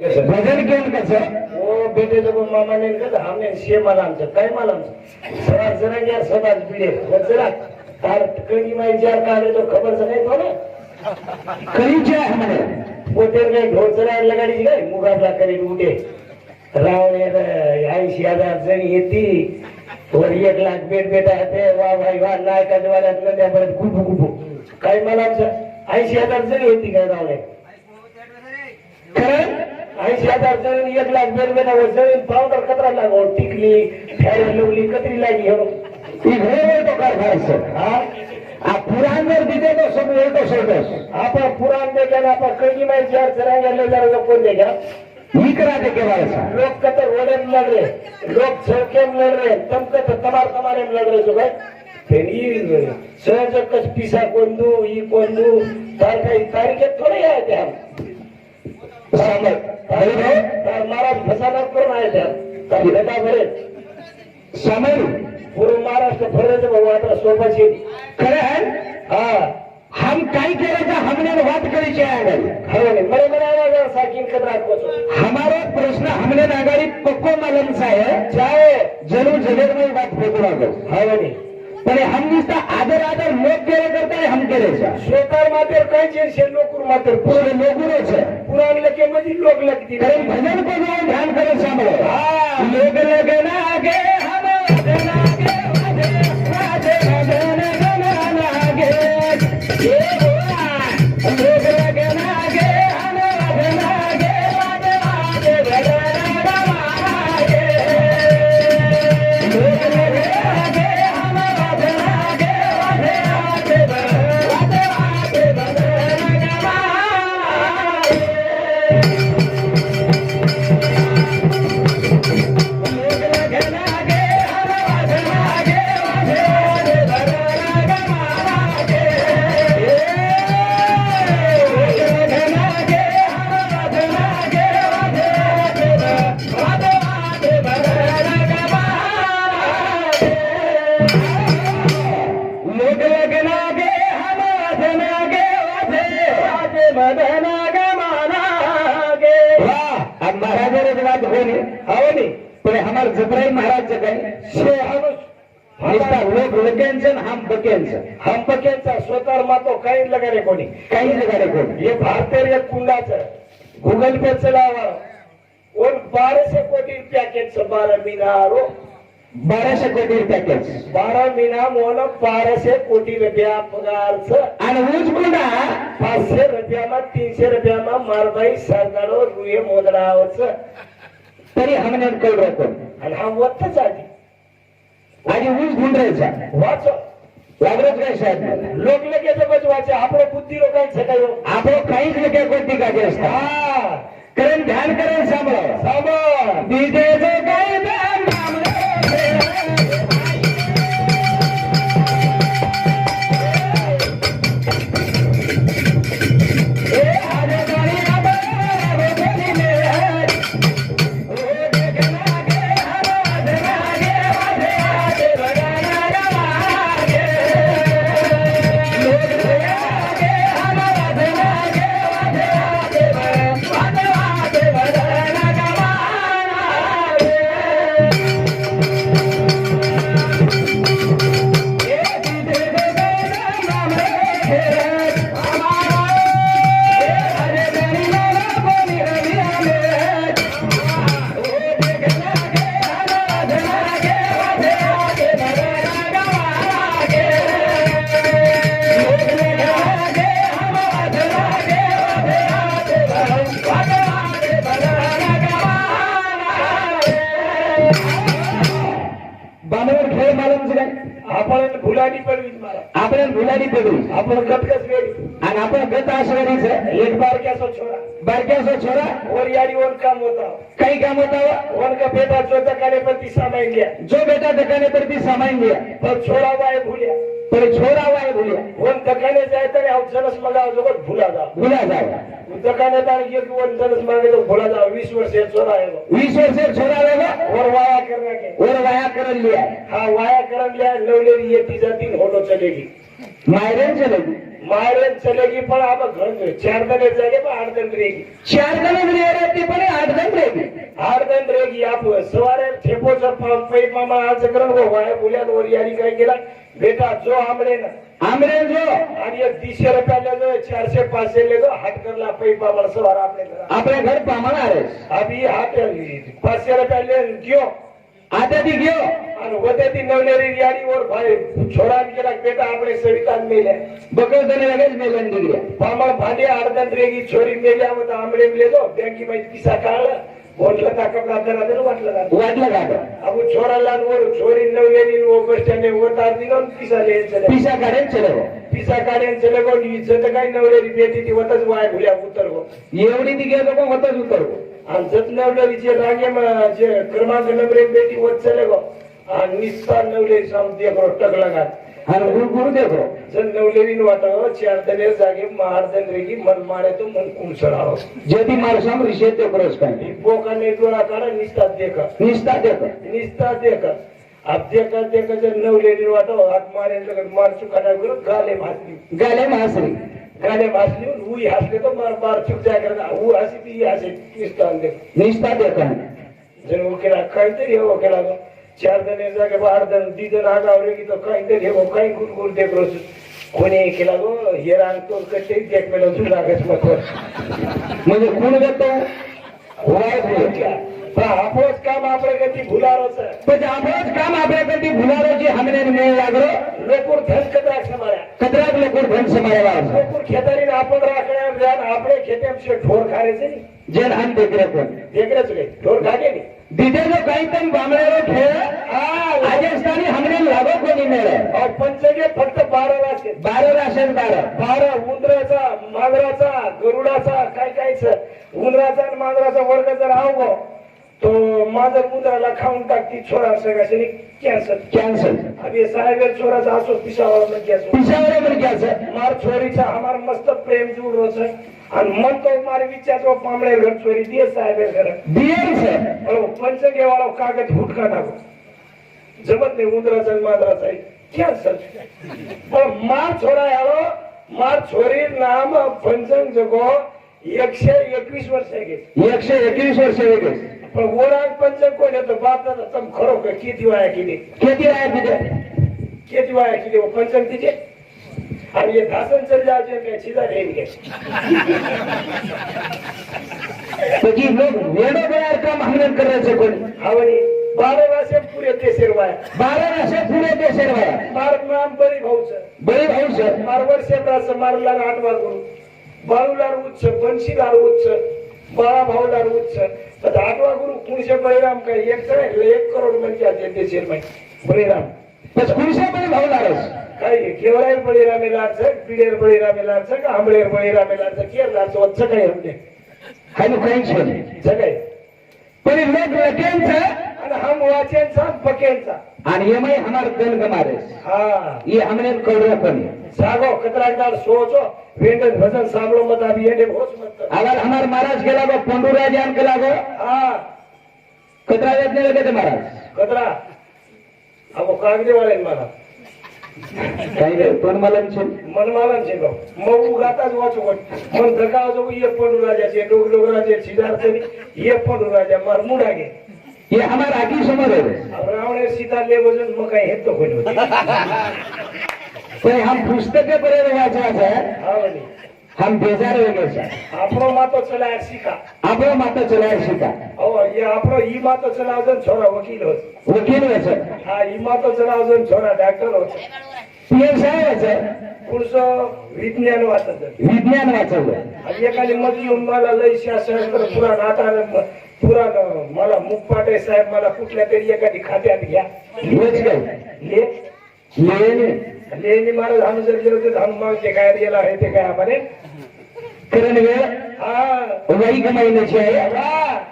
भजन घेऊन कसं ओ बेटे जब मामा ने कहा हमने शे मला आमचं काय मला आमचं सरा जरा या सदा पिढे जरा तार कणी माई जार काढे तो खबर नाही तो ना करीचे हमने पोतेर काय ढोल जरा लगाडी काय मुगाबला करी उठे रावणे 80,000 जण येती वर 1 लाख बेट बेटा ते वा भाई वा नाही कदवाल्यात त्या परत कुपू कुपू काय मला आमचं 80,000 जण येती काय रावणे खरं 80,000 जण 1 लाख बेट बेटा जण पावडर कतरा लागो टिकली फेर लवली कतरी लागी हो ई घरे तो कर खायचं हा आ पुराण जर दिते तो सब उलटो सोडस आपण पुराण दे गेला आपण कळगी माई चार जरा जरा कोण दे घ्या ही करा दे के वाला लोग कतर रोडे में लड़ रहे लोग सड़के में लड़ रहे तुम कतर तमारे में लड़ रहे जो भाई फिर ये सहज कच पीसा कोंदू ये कोंदू तारीख थोड़े आए थे हम समझ तार महाराज फसाना करून आए थे हम तार बेटा भरे समझ पूर्व महाराष्ट्र भरे थे भगवान सोपाची खरं है हाँ हम काय केलं हमने बात करी चाहिए खरं नाही मरे मरे साकिन कदरा को हमारा प्रश्न हमने नागरी पक्को मालूम सा है चाहे जरूर जगह में बात फेंकू लागो हवे नाही पण हम नुसता आदर लोक केले करताय हम केले श्रोतार मात्र काही जे लोकूर मात्र पूरे लोगुरे છે पुराण लगे मध्ये लोक लगती कारण भजन को जो ध्यान करे सामने हाँ लोग लगना आगे हम लगना आगे वादे वादे लगना आगे ये लोग लगना आगे हम लगना आगे वादे वादे लगना आगे लोग लगना आगे हम लगना आगे वादे वादे वादे वादे लगना पण हमार जबराई महाराज हम बकेंचा स्वतः मातो काही लगारे कोणी काही लगारे कोणी हे भारतीय कुंडाचं गूगल पे चलावा और 1200 कोटी पॅकेज 12 महीना 1200 कोटी पॅकेज 12 महीना मोन 1200 कोटी रुपया पगारचं आणि ऊस कुंडा 500 रुपयामा 300 रुपयामा मारबाई सरदारो रुये मोदरावचं तरी हमने कल राहतो आणि हा वत्तच आधी आणि ऊस गुंडायचा वाच लागलंच काय साहेब लोक लगेच बजवायचे आपलं बुद्धी लोकांचं काय आपण काहीच नका कोणती काजे असतात हा कारण ध्यान करेल सांभाळ साबण डीजेचं काय ध्यान आपण भुलाडी पडवी आपण भुलाडी पडू आपण गटकच वेळी आणि आपण गत आश्रमीचं एक बारक्याचा छोरा बारक्याचा छोरा वर याडी वन काम होता काही काम होता वन का बेटा जो तकाने पर ती सामाइन लिया जो बेटा दकाने पर ती सामाइन लिया पर छोरा वाय भूलिया पर छोरा वाय भूलिया वन दकाने जाए तरी हम जनस मगा जोगत भूला जाओ दकाने तार एक वन जनस मागे तो भूला जाओ 20 वर्ष छोरा है 20 वर्ष छोरा रहेगा और वाया करने के और वाया कर लिया हाँ वाया कर लिया लवलेरी ये तीजा दिन होलो चलेगी मायरन चलेगी मायरन चलेगी पण अब घर 4 दिन जाएगा 8 दिन रहेगी 4 दिन रहती पण हार्दन रेग या सवारे ठेपोचा पैप मामा आज करण गो वाय बोल्यात वर यारी काय केला बेटा जो आमळे ना आमरे जो आणि एक 200 रुपयाला जो 400 500 ले जो हाट करला पैप मामा सवार आपले आपल्या घर पामाला रे अभी हाट 500 रुपयाले क्यों आता ती घेऊ आणि होते ती नवनेरी यारी वर भाई छोरा केला बेटा आपले सविता मेल्या बकल तने लगेच मेलन डिग्री पामा भाडे अर्धन रेगी छोरी मेल्या होता आमळे मेले जो बँकी मध्ये पिसा काढला बोलला का कपडा दर वाटलं वाटलं का अब छोराला वर छोरी नवनेरी वो बस स्टँड वर तार दिलो पिसा ले चले पिसा काढेल चलो पिसा काढेन चले गो इज्जत काय नवनेरी बेटी ती होतच वाय भुल्या उतर गो एवढी ती गेलो पण होतच उतर आणि जत नवनेरीचे रागे जे क्रमांक नंबर 1 बेटी होत चले गो आणि निस्ता नवनेरी साम देखो टकला घात आणि गुरु देखो जन नवलेरी वाटावं 4 दने जागे महार्दन रेगी मन मारे तो मन कुणसळावं जदी मारसाम रिशे ते बरोस काय बोका ने डोळा काढा निस्ता देखा निस्ता देखा अब देखा जर नवलेरी वाटावं हात मारे लगत मार चुकाना करू गाले भासली उई हसले तो मार चुक जाय करता ऊ हसी ती हसी निस्ता देखा जन ओकेला काहीतरी हो केला 4 जणे जागे 12 जण 2 जण आगावले की तो काहीतरी हो काही गुरगुर देख रोज कोणी केला गो हे रांग तो कसे देख मेलो तुला लागत मत म्हणजे कोण देतो होय बोलच्या आपणच काम आपले कधी भुलारोच पण आपणच काम आपल्या कधी भुलारोची हमने मेळ लागलो लोकूर धन कदा समाया कतराक लोकूर धन समाया लोकूर खेतारी आपण राखण्या जाण आपले खेत्यामशे ढोर खायचे नाही जन हम देखरे कोण देखरेच रे ढोर खागे नाही दीदे जो काही पण बामळेरो खेळ राजस्थानी हमने लागो कोणी मेळे और पंचगे फक्त 12 राशे 12 राशन 12 उंदराचा मांजराचा गरुडाचा काय उंदराचा आणि मांजराचा वर्ग जर आवगो तो मांजर उंदराला खाऊन टाकती छोरा सगळ्याने कॅन्सर अभी साहेब छोराचा असो पिसावर म्हणजे कॅन्सर मार छोरीचा हमार मस्त प्रेम जुड रोज आणि मन तो मारे विचार पामळे घर छोरी दिए साहेब घर दिए पंचगे वाला कागद हुटका टाको जमत नाही उंदराचा मांजराचा कॅन्सर पण मार छोरा यारो मार छोरी नाम पंचंग जगो 121 वर्ष आहे 121 वर्ष वेगळे पण वराग पंचंग कोण येतो बापाचा तम खरो का किती वाया केली वो पंचंग तिचे आणि हे धासन चल जायचे काय सीधा रेन घे म्हणजे लोक वेडो तयार काम हमने करायचं कोण आवडी 12 वर्ष पुरे देशेर वाया 12 वर्ष पुरे देशेर वाया मार नाम बळी भाऊच मार वर्षाचा मारला 8 वा गुरु बाळूलार उच्च बंशीलार उच्च बाळा भाऊलार उच्च तर 8वा गुरु कुणशे बळीराम काय 1 करोड म्हणजे देशेर माहिती बळीराम बस कुणशे बळी भाऊलारच काय केवळाय बळीरामेलाच पिडेर बळीरामेलाच का आंबळेर बळीरामेलाच केरलाच वच्च काय हमने हानु काहीच जगाय पण लोक लकेंचा आणि हम वाचेंचा पकेंचा आणि ये मैं हमार गन गमारे हाँ ये हमने कौड़ा पण सागो कतरादार सोचो वेंगन भजन साबलो मत अभी ये बहुत मत अगर हमार महाराज गेला गो पंडुराजान गेला गो हाँ कतरा येत नाही लगे महाराज कतरा अब कागदे वाले मला काही रे पण मला मनमालन छे मग उगाताच वाचो मन धगाव जो ये पंडुराजाचे डोगराजे सिद्धार्थ ये पंडुराजा मार मुडा गे ये हमार आगी समोर है अब रावणे सीता ले वजन मग काय हेत तो कोणी पण हम पुस्तके परे वाचायचं आहे आवडी हम बेजार वेगळे આપણો માતો ચલાય શીખા આપણો માતો ચલાય શીખા ઓ એ આપણો ઈ માતો ચલાવજન છોરા વકીલ હોય वकील છે હા ઈ માતો ચલાવજન છોરા ડોક્ટર હોય पीएम साहेब છે पुरुषो विज्ञान वाचत विज्ञान वाचवलं आणि एखादी मजली मला लय शास्त्र पुराण आता पुराण मला मुखपाटे साहेब मला कुठल्या तरी एखादी खात्यात घ्या हेच काय ले लेनी महाराज हम जर गेलो तर हम मागते काय गेला आहे ते काय आपण करण वेळ हाँ वही कमाईची आहे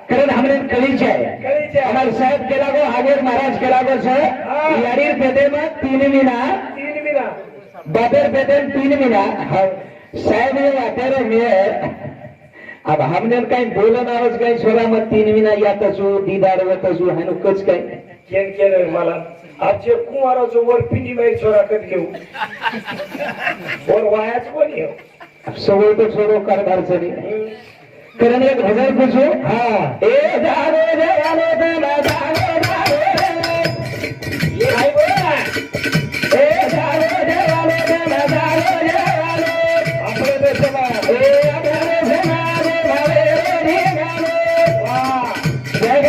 करण हमने कळीची आहे हमारे साहेब केला गो हागेर महाराज केला गो सर यारीर पेदे में 3 महीना बाबेर पेदे 3 महीना साहेब ये वाटेरो में अब हमने काही बोलन आवाज काही सोरा मत 3 महीना यातसू दीदार वतसू हानु कच काय केन केन मला आजचे कुंवाराचं वर पिंडी बाई छोरा कधी घेऊ वर वायाच कोणी सवय तो सोरो कारभार चली कारण एक भजन पूछू हा ए जागो जवानो तेरा जागो जागो ये भाई बोला ए जागो जवानो तेरा जागो जागो आपले देशभर ए अपने समाज भावे रे गानो वाह जग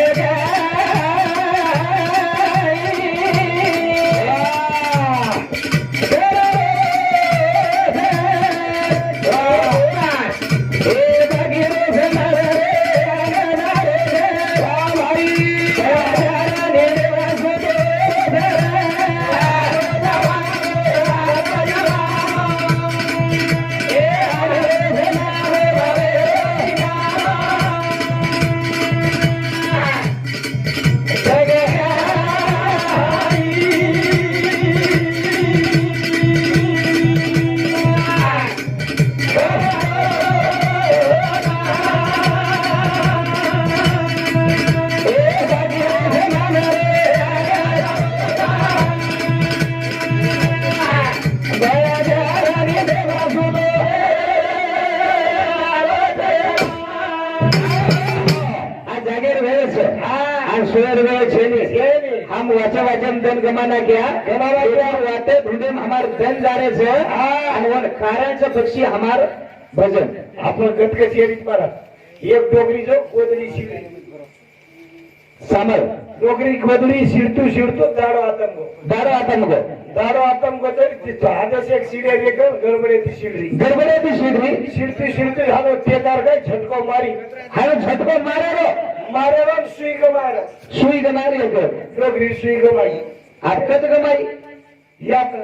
हम वाचा वाचन धन गमाना क्या वाते ढूंढे हमार धन जाने से आणि वन कार्याचं पक्षी हमार भजन आपण गट कचेरीत मारा एक डोगरी जो कोदरी शिकली सामर डोगरी कोदरी शिरतू शिरतू दाडो आतंगो दारो आतंगो तर तिथं आदर्श एक शिड्या एक गडबडे ती शिडरी गडबडे ती शिडरी शिरतू झालो ते कार काय झटको मारी हाणो झटको मारेलो मारेला सुई गमार सुई गमारी होतो डोगरी सुई गमाई अटकत गमाई यात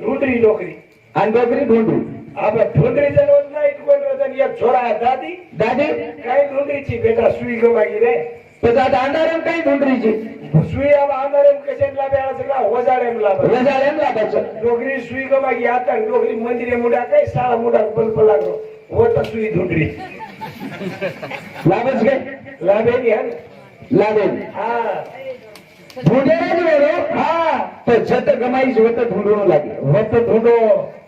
ढुंडरी डोगरी आणि डोगरी ढूंढू आपण ढुंडरी जण नाही कोण रजन एक छोरा दादी दादी काय ढुंडरीची बेटा सुई गमाई रे त्याचा दांडारम काही ढूंढरीची सुई आंधारेम कशाला बेळा सगळा वजारेम लाभ रजारेम लागायचं डोगरी सुई गमाई आता डोगरी मंदिरे मुडा काय साळा मुडा बल्ब लागलो होता सुई ढुंडरी लाभच काय लाभे घ्या लाभेल हा ढूंढेला वेळो हा तर झट गमाईच होत ढूंढून लागे होत ढुंडो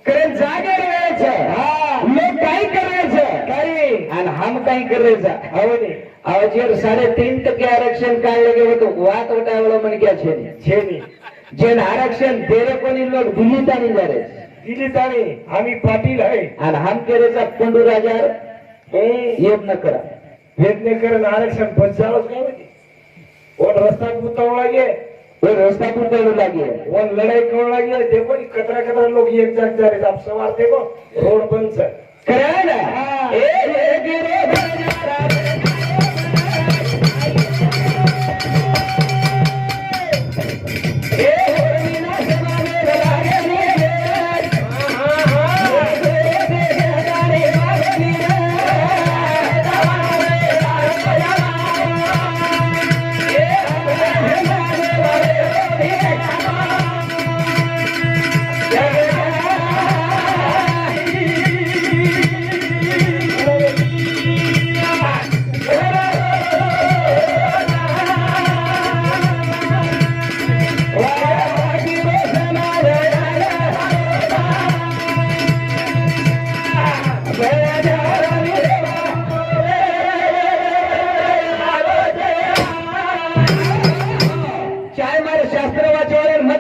कारण जागे वेळेचं हा लोक काही करायचं काही आणि हम काही करायचं आवडे अवचर 3.5% आरक्षण काढले गे होतो वात उठावलं म्हण क्या छेनी छेनी जेन आरक्षण तेरे कोणी लोक दिल्लीत आणि जारे दिली ताणे आम्ही पाटील आहे आणि हम केरेचा पंडू राजार येत न करा वेदनेकरण आरक्षण पंचावच काय होती वन रस्ता पुतवला गे वो रस्ता पुरतवू लागे वन लढाई करू लागली देखो कतरा लोग एक जाग जा रहे आप सवार देखो रोड बंद सर करा ना ए गिरो बाजारा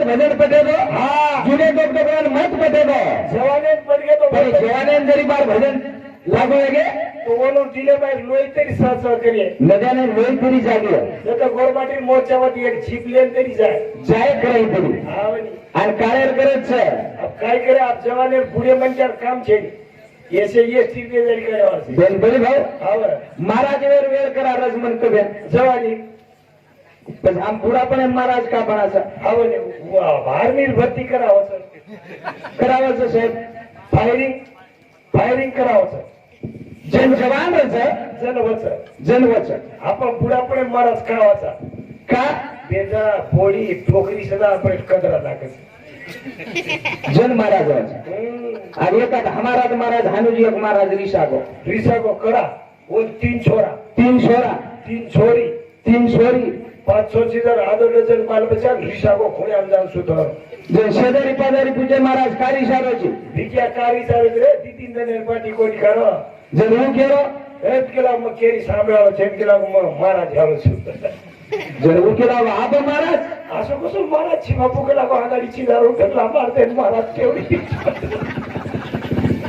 भजन पटेलो जुने डॉक्टर मत पटेलो जवाने पड गए तो जवाने जरी बार भजन लागू लगे तो वो जिले में लोई तरी साथ करिए नद्याने लोई तरी जागी जर गोरमाटी मोर्चावरती एक जीप लेन तरी जाय कराई तरी आणि कार्य करत अब काय करे आप जवाने बुढ़े मंचार काम छेड़ी ऐसे ये स्थिति जरी करे बली भाऊ हावर महाराज वेळ करा रजमन कभ्या जवानी पण हम बुढापणे महाराज का बनाचा हावने आर्मीर भरती करावं सर करावं साहेब फायरिंग करावं सर जन जवान जनवच आपण पुढापुढे महाराज करावाचा का बेजा पोळी ठोकरी सदा आपण कदरा टाकायचं जन महाराज आणि एका हमारा महाराज हानुजी एक महाराज रिसागो करा वो तीन छोरा तीन छोरी 500 सीधर आधो डझन बाल बच्चा रिसागो खोने आमदार सुधर जन शेजारी पाजारी पूजे महाराज कारी सारोची भिकिया कारी सारे रे 2-3 जण पाठी कोणी करो जन हूं केरो એમ કેલા કેરી સાંભળાવો છે એમ કેલા મહારાજ આવું છું જरूर केला आबा महाराज असं कसं महाराज ची बापू केला आघाडीची दारू घटला मारते महाराज केवढी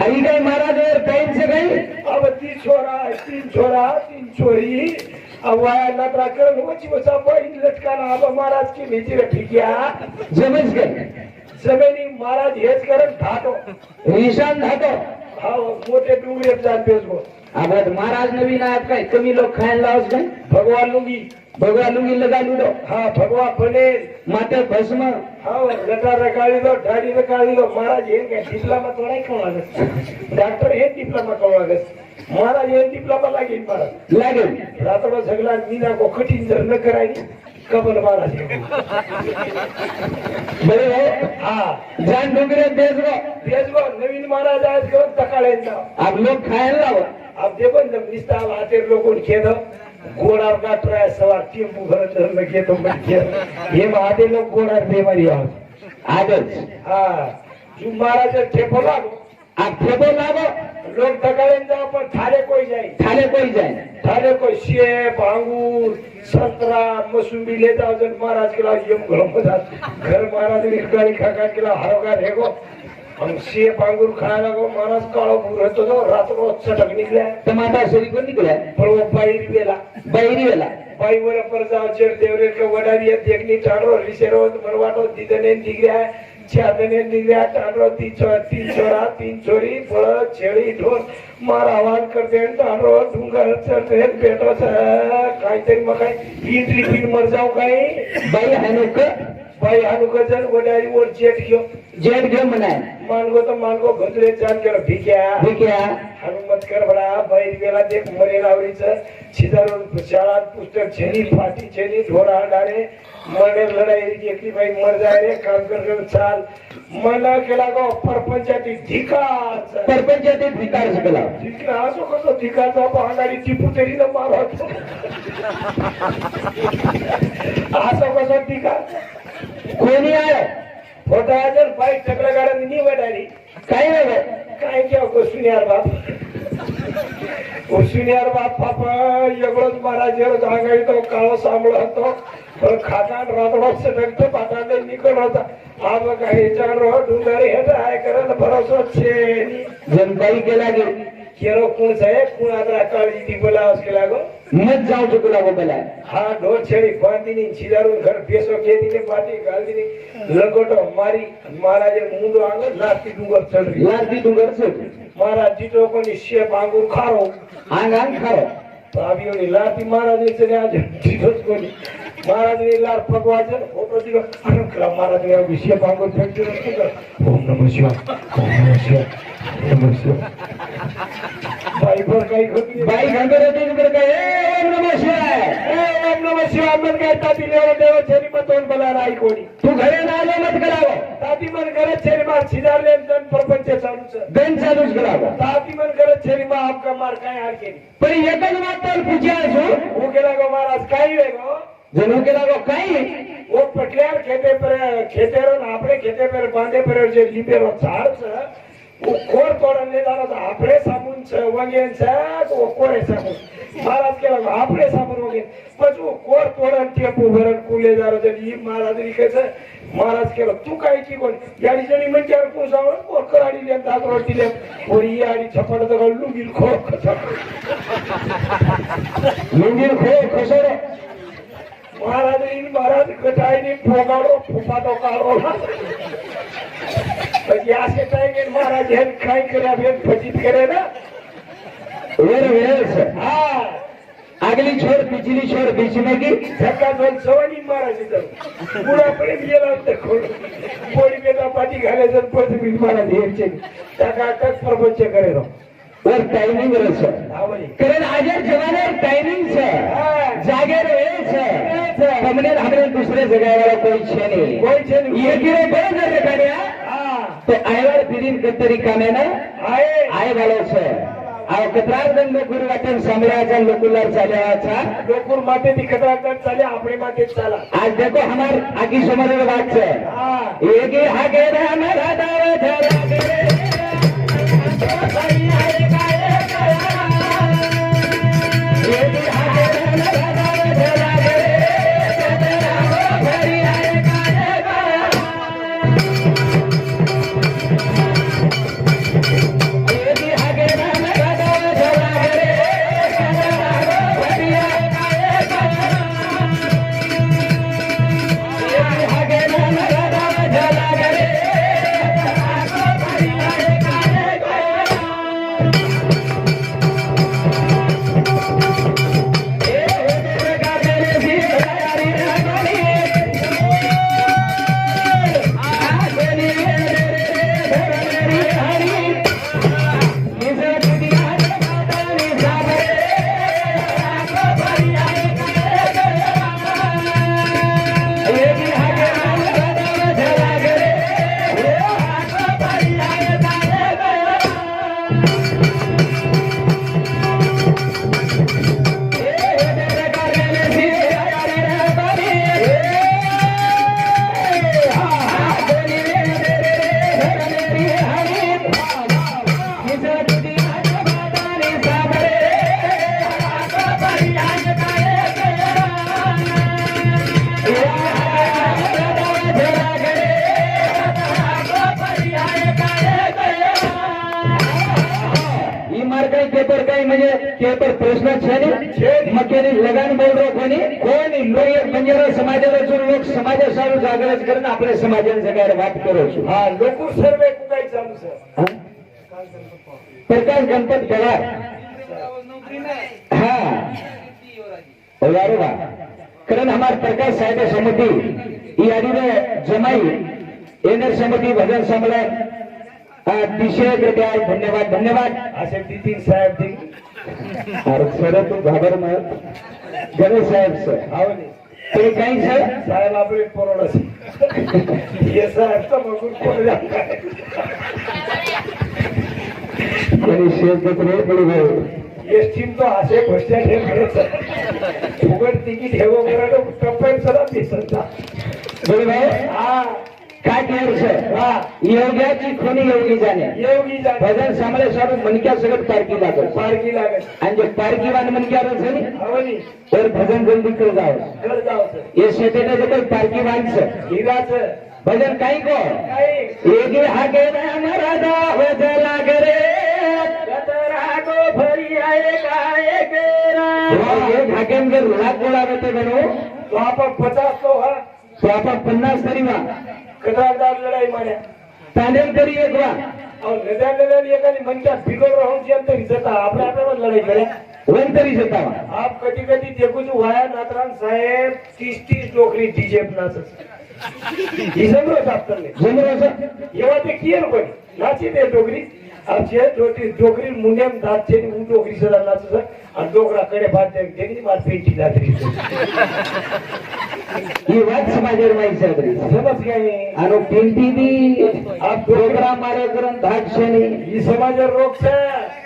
आई काय महाराज टाइम से गई अब तीन छोरा तीन छोरी अब वाया नटरा कर वची वचा बहीण लटकाना अब महाराज की भीती रखी गया जमेच गई जमिनी महाराज हेच करत धाटो निशान धातो हा मोठे डोंगरे जात बेसगो अब महाराज नवीन आत काय कमी लोग खायला लावस गए भगवान लुंगी भगवान लुंगी लगा लूडो हा भगवान बने माथे भस्म हा लटा रकाळी दो ढाडी रकाळी दो महाराज हे काय डिप्लोमा तोडाय कोण लागत डॉक्टर हे डिप्लोमा कोण लागत महाराज हे डिप्लोमा लागेल महाराज लागेल रात्र सगळा मीना को कठीण जर न करायची कबल महाराज बरे हो हा जान डोंगरे बेसगो बेसगो नवीन महाराज आज करून तकाळ्यांचा अब लोग खायला लाव अब देखो जब निस्ता आते लोगों ने खेद घोड़ा का ट्राय सवार टेम्पू भर धर्म के तो मत खेद ये आते लोग घोड़ा दे मारी आदत हाँ जो महाराज ठेपो लागो आप ठेपो लागो लोग तकाळेन जाओ पण थारे कोई जाए थाने कोई जाए थारे कोई सेब अंगूर संतरा मसूरी ले जाओ जन महाराज के लाओ यम घरों घर महाराज ने गाड़ी खा के लाओ हरोगा रहेगो हम सेब अंगूर खाने लगो महाराज कालो बुर तो रात को चटक निकले टमाटर सरी को निकला पर वो बाईरी वेला बाई वर पर जाओ चेर देवरे के वडारी देखनी टाणो रिसेरो मरवाटो दीदने दिगऱ्या छादने दिगऱ्या टाणो तीन छोरा तीन छोरी फळ छेड़ी ढोर मारा आवाज करते टाणो डुंगर चढ़ते बेटो से काहीतरी मग काय इंट्री पिन मर जाऊ काय बाई हानुक जन वडारी वर जेट घ्यो मनाय मानगो तो मानगो घोजरे जान कर भिक्या हनुमत कर बडा बाई वेला देख मरे लावरीच छिदारून शाळात पुस्तक छेनी फाटी छेनी ढोरा डाळे मरणे लढाई एकली बाई मर जाय रे काम कर चाल मला केला गो परपंचाती धिकार शिकला असो कसो धिकारचा पाहणारी टिपू तरी न मारत असो कसो धिकार कोणी आहे फोटा जर बाई टकला गाड्याने निवडाली काही नाही काय क्या सुनियार बाप सुनियार बाप पापा एवढंच महाराज आघाडी तो काळो सांभाळ होतो पण खातान रातडो सटकतो पाटाने निकड होता आज काही चार डुंगारी हे आहे करत भरोसा छे जनताई केला गे केरो कोण साहेब कोण आता काळजी ती बोलावस केला गो मत जाऊ चुकला गो बोला हा ढोर छेडी बांधीनी छिदारून घर बेसो केदीने पाटी गालदीने लंगोटो मारी महाराजे मुंडो आंग लास्ती डुंगर चढली महाराज जीतो कोणी शेप अंगूर खारो आंग खारो भाभीओनी लाती महाराजने चले आज जीतोच कोणी महाराजने लार भगवान फोटो दिलो अनकला महाराजने शेप अंगूर फेकतो ओम नमः शिवाय बाई पर काही होती बाई गंगरती पर काय ओम नमः शिवाय मन काय ताती देव छेरी मत तोंड बोला राई कोणी तू घरे नालो मत करावं ताती मन करत छेरी मार छिदारले जन परपंच चालूच गण चालूच करावं ताती मन करत छेरी मा आपका मार काय हार केली पण एकच मात्र पूछायचो हो गेला गो महाराज काही वेगो जणू केला गो काही वो पटल्यार खेते पर आपले खेते पर बांधे पर जे लिबेरो झाडच वो कोर तोडून ले जाणार आपले साबून वगेन वो कोरे साबून महाराज केला आपले साबून वगेन पण वो कोर तोडून टेपू भरण कुले जाणार ही महाराज लिखायचं महाराज केलं तू काय की कोण याडी जणी म्हणजे कोण सांगून कोर कराडी ले दात रोटी ले और ही आडी छपड तर लुंगील खो लुंगील खो खसर महाराज कटाईने फोगाडो फुफाटो काढो પછી આ સેટાઈ महाराज हेन खाई કર્યા બેન ફજીત કરે ना वेर से हाँ अगली छोर पिछली छोर बीच में की धक्का दोन सवानी महाराज इधर पूरा पडे गेला देखो पोळी बेटा पाठी घालायचं परत मी महाराज हेचे टकाटक प्रपंच करे रो और टाइमिंग रहे कारण आज जमाने टाइमिंग से जागे रहे से हमने हमने दूसरे जगह वाला कोई छे नहीं ये गिरे बड़े जगह काढ्या तो आयवर फिरीन तरीका में ना आए वालों से आ कतरार जन लोकुर वाटन सामराजा लोकुलर चाल्याचा लोकुर माते ती कतरार चाले आपणे माते चाला आज देखो हमार आगी समझ बात से एक ही हागे रे हमारा दावे धरा गे જે કે પર પ્રશ્ન છે ને મકેની લગાન બોલ રહ્યો કોની લોય બંજારા સમાજના જો લોક સમાજ સારું જાગૃત કરીને આપણે સમાજને જગાડે વાત કરો છો હા લોકો સર્વે કુકાઈ ચાલુ છે પ્રકાશ ગણપત પવાર હા અરે વાહ કારણ અમાર પ્રકાશ સાહેબ સમિતિ ઈ આડીને જમાઈ એનર સમિતિ ભજન સંમેલન આ દિશે કૃપયા ધન્યવાદ આ છે નીતિન સાહેબ જી અરે સર તો ભાબર માં ગણેશ સાહેબ છે આવો ને તે કઈ છે સાહેબ આપણે પોરોડો છે એ સાહેબ તો મગુર પોરોડા એની શેર તો રે પડી ગયો એ સ્ટીમ તો આશે ભસ્યા છે કરે છે ઉગર ટિકિટ હેવો કરાડો ટપાઈ સદા પીસતા બોલ ભાઈ હા काय केलं सर હા योग्याची खोनी योगी जाणे योगी जाने भजन सांभळे सारू मनक्या सगळं पारकी लागल पारकी लागे आणि जे पारकी वान मनक्या रस ने आवनी तर भजन जल्दी कर जाव घर जाओ છે ये शेतेने जे काही पारकी वान છે હીરા છે भजन काही को કઈ एगे हागे राम राजा वजा लागरे ગતરા ગો ભરી આયે ગાયે કેરા ये भागेम जर लाख बोलावे ते बनो તો આપણ 50 તો હા तो आपण 50 तरीवा કદારદાર લડાઈ માર્યા तांडेल करी एक वा और નદાનદાની એકાની મનકા ભીગોળ રહું છે એમ તો જતા આપણે આપણે લડાઈ કરે वन तरी जतावा આપ કદી કદી દેખું છું વાયા નાતરાન સાહેબ 30 ડોકરી ડીજે નાચે ઈ સમરો સાફ કરલે जमरो सर એવા તે કિયર કોઈ નાચી દે ડોકરી આ છે ડોકરી મુંડેમ દાત છે હું ડોકરી સદા નાચું છું આ ડોકરા કડે ભાત દે દેખી માર પેટી લાગરી છે ये વાત समाजर माई सादरी સમજ ગઈ આનો પિંટી દી આ પ્રોગ્રામ મારે કરન ધાક છે ની ઈ સમાજ રોગ છે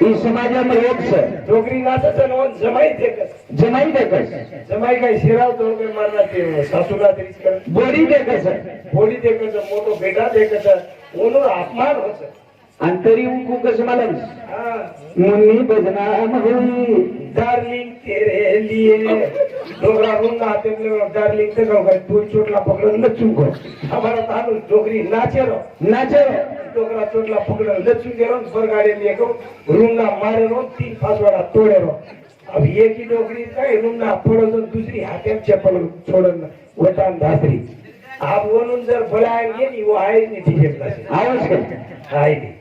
ઈ સમાજમાં રોગ છે ડોકરી નાચે છે ને ઓન જમાઈ દેખે જમાઈ દેખસ જમાઈ કઈ શેરાવ તો કે મારના તે સાસુરા ત્રીસ કરે બોડી દેખસ બોલી દેખે છે મોટો ભેગા દેખે છે ઓનો અપમાન હશે અંતરી ઉકુ કસ માલમ હા મુન્ની બદનામ હુઈ डार्लिंग तेरे लिए डोगरा रूंगा हाथे में डार्लिंग ते कहूंगा तू चोटला पकड़ नचू को हमारा तानु डोगरी नाचे रो नाचे डोगरा चोटला पकड़ नचू के रो बरगाड़े लिए को रूंगा मारे रो 3 पासवाड़ा तोड़े रो अब ये की डोगरी का रूंगा पड़ो तो दूसरी हाथे में चप्पल छोड़न वटान धातरी आप वोनुन जर बोलाएंगे नहीं वो आए नहीं ठीक आवाज कर आए नहीं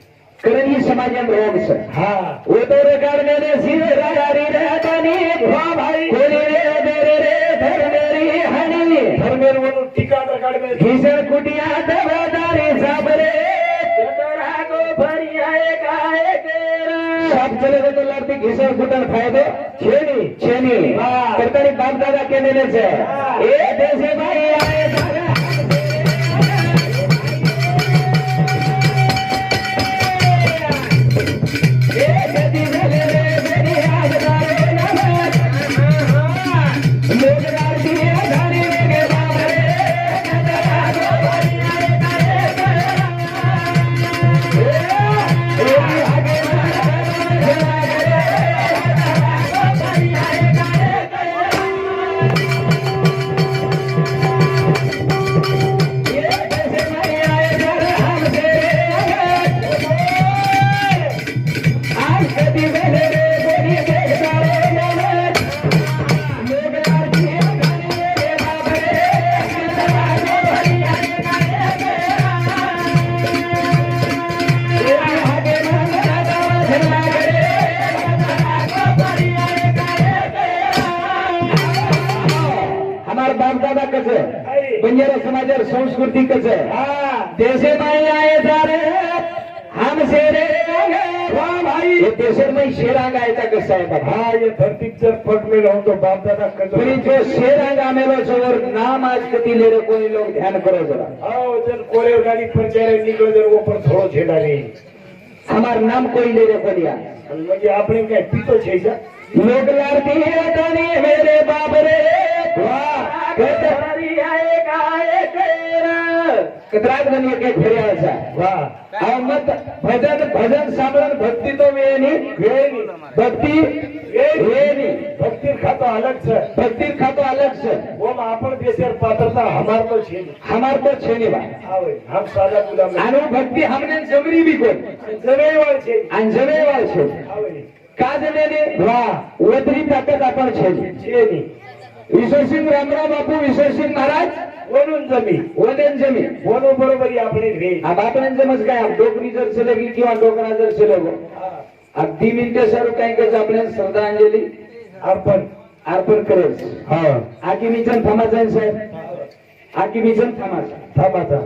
कारण ही समाजम रोग છે हाँ वो तो करने ने सिर रारी रहतानी वाह भाई कोली रे मेरे रे धर मेरी हनी घर में वो टिकाट रकाड़ में घिसर कुटिया दवादारी साबरे जतरा को भरी आए गाए केरा सब चले गए तो लड़ती घिसर कुटन फायदो छेनी वाह करतानी बाप दादा के नेले છે ए देशे भाई आए सारा बंजारा समाजर संस्कृती कसं हाँ देशे माई आए सारे हम शेरे वाह भाई ये देशर में शेरांग आयता कसं आहे बघा हाँ ये धरती जर पग में रहूं तो बाप दादा कोणी जो शेरांग आमेलो समोर नाम आज कधी लेरे कोणी लोग ध्यान करो जरा हाँ जर कोरे गाड़ी पर चेहरे निकलो जर वो पर थोड़ो छेड़ा नहीं हमार नाम कोई लेरे कोणिया म्हणजे આપણે કઈ પીતો છે જા लोग लारती है तानी मेरे बाप रे वाह भरी आए गाए केरा कतराक बनिए के फेर्या असा वाह આ મત ભજન સાંભળન ભક્તિ તો વેની ભક્તિ વેની ભક્તિ ખાતો અલગ છે ભક્તિ ખાતો અલગ છે ઓમ આપણ દેશર પાત્રતા હમાર તો છે हमार तो છે ની વાત આવે હમ સાદા ગુલામ આનો ભક્તિ हमने જમરી બી કોઈ જમેવાળ છે અને જમેવાળ છે આવે का जमेने वतरी ताकद आपण छेली विश्वसिंग रामराव बापू विश्वसिंग महाराज वरून जमी वदेन जमीन वनो बरोबरी आपले रे अब आपण जमच काय डोकरी जर चलेगी किंवा डोकरा जर चलेगो अब 2 मिनिटे सर काही कसं आपल्याला श्रद्धांजली अर्पण करेल आकी मिशन थांबायचं साहेब आकी मिशन थांबायचा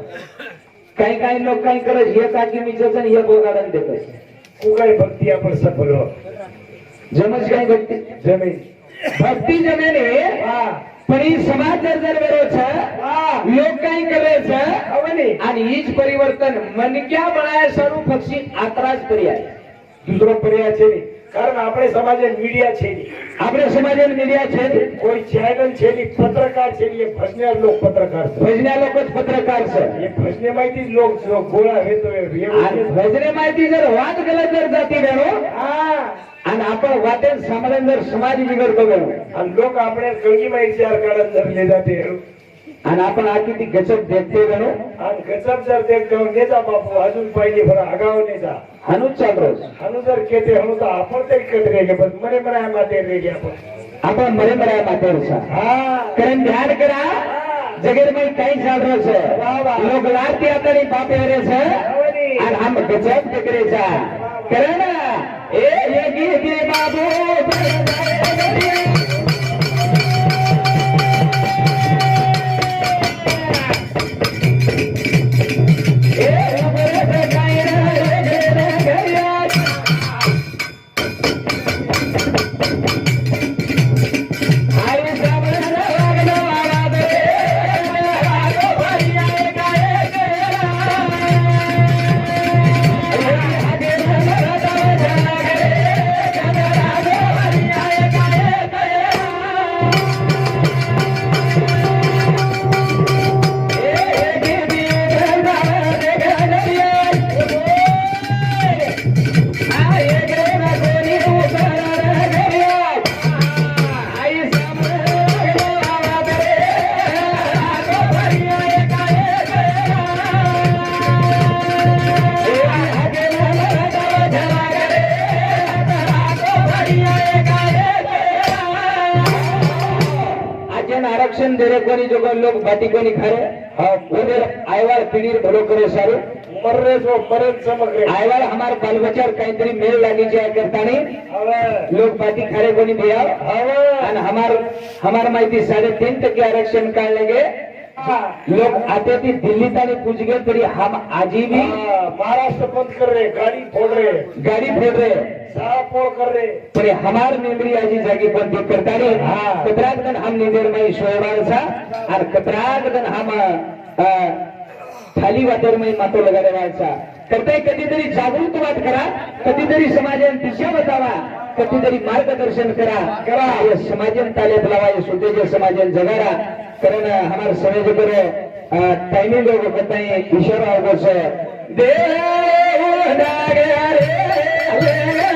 काही लोक काही करत हे आकी मिशन हे बोगाडन देत तू काय भक्ती आपण सफल हो जमच काय भक्ती जमेने पण ही समाज जर वेळोच लोक काही करायचं आणि हीच परिवर्तन मनक्या बनाय सर्व पक्षी आत्राच पर्याय दुसरो पर्याय છે નહીં કારણ આપણે સમાજે મીડિયા છે નહીં આપણે સમાજે મીડિયા છે કોઈ ચેનલ છે નહીં પત્રકાર છે નહીં એ ભજના લોક પત્રકાર છે ભજના લોક જ પત્રકાર છે એ ભજને માહિતી જ લોક ગોળા हेतो ભજને માહિતી जर वाद गलत जर जाती बेनो आणि आपण वाटेल समाधान जर समाज बिघडतो बेनो आणि लोक આપણે ગળગી માં વિચાર કાઢન જર ले जाते आणि आपण आखी ती गचप देखते बेनो आणि गचप जर देखतो नेता बापू अजून पहिले फरा आगाव नेता हनुज चाल रोज हनु जर केते हनु तर आपण ते कट रे पण मरे मराय माते रे आपण मरे मराय माते कारण ध्यान करा जगेर में काही चाल रहो छे लोग लाती आतरी बापे रे छे और हम गजब देख रे छा कारण ए गीत बाबू आरक्षण दे रे कोणी जो लोग बाटी कोणी खारे उधर आयवार पीढ़ी भलो करे सारू मर्रे जो मरे समग्र आयवार हमार बाल बच्चा काहीतरी मेल लागी जाय करता नहीं लोग बाटी खारे कोणी दिया और हमार माहिती 3.5% आरक्षण काढ लेंगे लोग आते थी दिल्ली तक पूछ गए तरी हम आजी भी महाराष्ट्र बंद कर रहे गाड़ी फोड़ रहे सारा फोड़ कर रहे पर हमार मेमरी आजी जागी बंद करता नहीं कतराक दिन हम निदेर में शोयवाल सा और कतराक दिन हम थाली वाटर में मातो लगाने वाला करते कधीतरी जागृत बात करा कधीतरी समाजाने दिशा बतावा कधीतरी मार्गदर्शन करा ये समाजाने ताले लावा ये सुतेजे समाजाने जगारा कारण हमारे समाज पर टाइमिंग लोग बताएं इशारा होगा से देव नागे रे